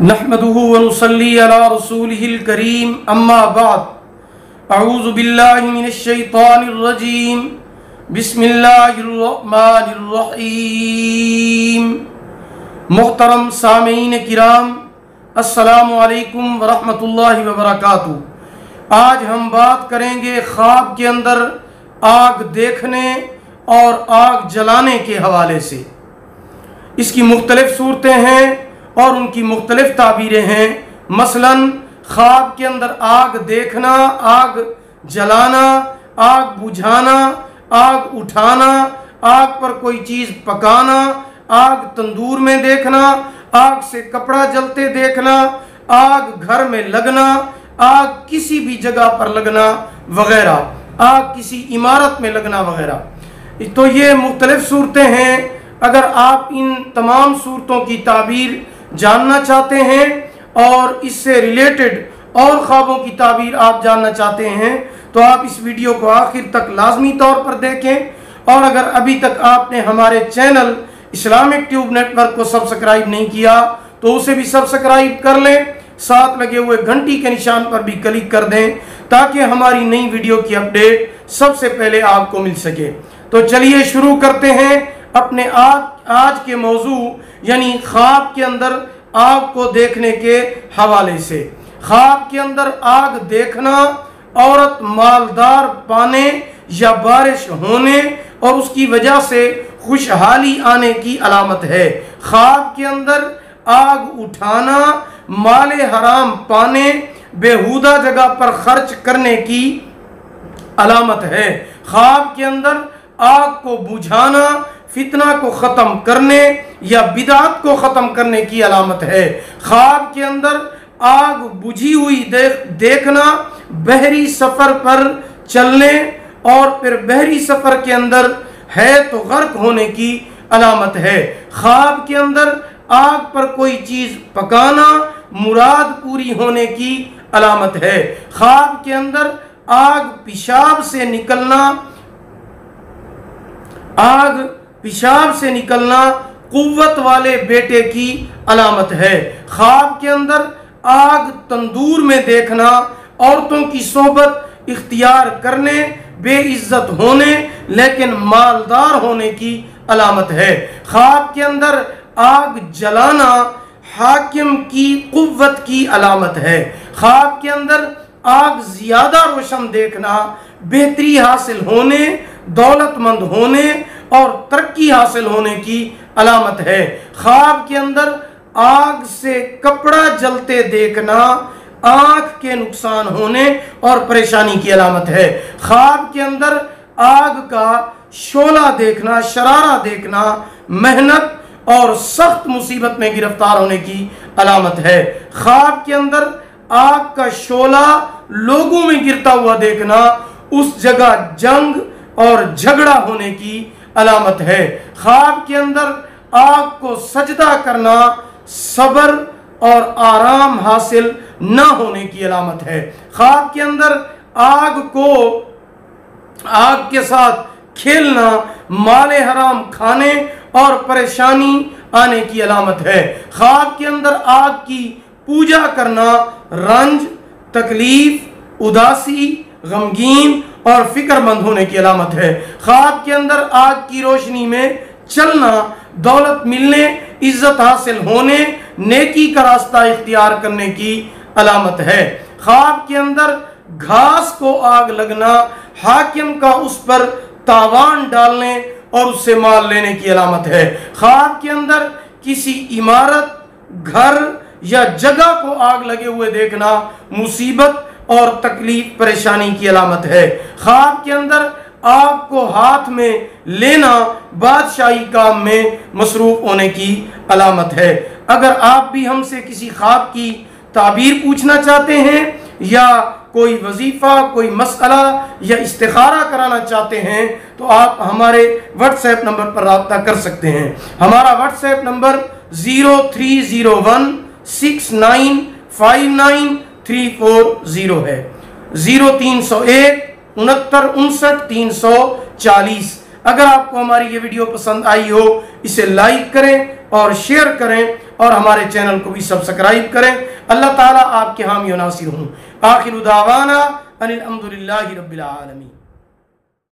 नहमदुहु व नुसल्ली अला रसूलिहिल करीम अम्मा बाद अऊज़ु बिल्लाहि मिनश शैतानिर रजीम बिस्मिल्लाहिर रहमानिर रहीम। मोहतरम सामीन किराम, अस्सलामु अलैकुम व रहमतुल्लाहि व बरकातुहू। आज हम बात करेंगे ख्वाब के अंदर आग देखने और आग जलाने के हवाले से। इसकी मुख्तलिफ सूरतें हैं और उनकी मुख्तलिफ ताबीरें हैं। मसलन ख्वाब के अंदर आग देखना, आग जलाना, आग बुझाना, आग उठाना, आग पर कोई चीज़ पकाना, आग तंदूर में देखना, आग से कपड़ा जलते देखना, आग घर में लगना, आग किसी भी जगह पर लगना वगैरह, आग किसी इमारत में लगना वगैरह। तो ये मुख्तलिफ सूरतें हैं। अगर आप इन तमाम सूरतों की ताबीर जानना चाहते हैं और इससे रिलेटेड और ख्वाबों की ताबीर आप जानना चाहते हैं तो आप इस वीडियो को आखिर तक लाजमी तौर पर देखें। और अगर अभी तक आपने हमारे चैनल इस्लामिक ट्यूब नेटवर्क को सब्सक्राइब नहीं किया तो उसे भी सब्सक्राइब कर लें, साथ लगे हुए घंटी के निशान पर भी क्लिक कर दें ताकि हमारी नई वीडियो की अपडेट सबसे पहले आपको मिल सके। तो चलिए शुरू करते हैं अपने आज के मौजू यानी ख्वाब के अंदर आग को देखने के हवाले से। ख्वाब के अंदर आग देखना औरत मालदार पाने या बारिश होने और उसकी वजह से खुशहाली आने की अलामत है। ख्वाब के अंदर आग उठाना माले हराम पाने, बेहुदा जगह पर खर्च करने की अलामत है। ख्वाब के अंदर आग को बुझाना फितना को ख़त्म करने या बिदात को ख़त्म करने की अलामत है। ख्वाब के अंदर आग बुझी हुई देखना बहरी सफ़र पर चलने और फिर बहरी सफ़र के अंदर है तो गर्क होने की अलामत है। ख्वाब के अंदर आग पर कोई चीज़ पकाना मुराद पूरी होने की अलामत है। ख्वाब के अंदर आग पेशाब से निकलना कुव्वत वाले बेटे की अलामत है। ख्वाब के अंदर आग तंदूर में देखना औरतों की सोबत इख्तियार करने, बेइज्जत होने लेकिन मालदार होने की अलामत है। ख्वाब के अंदर आग जलाना हाकिम की कुव्वत की अलामत है। ख्वाब के अंदर आग ज़्यादा रोशन देखना बेहतरी हासिल होने, दौलतमंद होने और तरक्की हासिल होने की अलामत है। ख्वाब के अंदर आग से कपड़ा जलते देखना आंख के नुकसान होने और परेशानी की अलामत है। ख्वाब के अंदर आग का शोला देखना, शरारा देखना मेहनत और सख्त मुसीबत में गिरफ्तार होने की अलामत है। ख्वाब के अंदर आग का शोला लोगों में गिरता हुआ देखना उस जगह जंग और झगड़ा होने की अलामत है। ख्वाब के अंदर आग को सजदा करना सब्र और आराम हासिल न होने की अलामत है। ख्वाब के अंदर आग के साथ खेलना माले हराम खाने और परेशानी आने की अलामत है। ख्वाब के अंदर आग की पूजा करना रंज, तकलीफ, उदासी, गमगीन और फिक्रमंद होने की अलामत है। ख्वाब के अंदर आग की रोशनी में चलना दौलत मिलने, इज्जत हासिल होने, नेकी का रास्ता इख्तियार करने की अलामत है। ख्वाब के अंदर घास को आग लगना हाकिम का उस पर तावान डालने और उससे माल लेने की अलामत है। ख्वाब के अंदर किसी इमारत, घर या जगह को आग लगे हुए देखना मुसीबत और तकलीफ परेशानी की अलामत है। ख्वाब के अंदर आग को हाथ में लेना बादशाही काम में मसरूफ होने की अलामत है। अगर आप भी हमसे किसी ख्वाब की ताबीर पूछना चाहते हैं या कोई वजीफ़ा, कोई मसला या इस्तिखारा कराना चाहते हैं तो आप हमारे व्हाट्सएप नंबर पर रब्ता कर सकते हैं। हमारा व्हाट्सएप नंबर 0301695940 है। 0301 69 59 340। अगर आपको हमारी ये वीडियो पसंद आई हो इसे लाइक करें और शेयर करें और हमारे चैनल को भी सब्सक्राइब करें। अल्लाह ताला आपके हामी व नासिर हों। आखिर दावाना अनिल हम्दुलिल्लाहि रब्बिल आलमीन।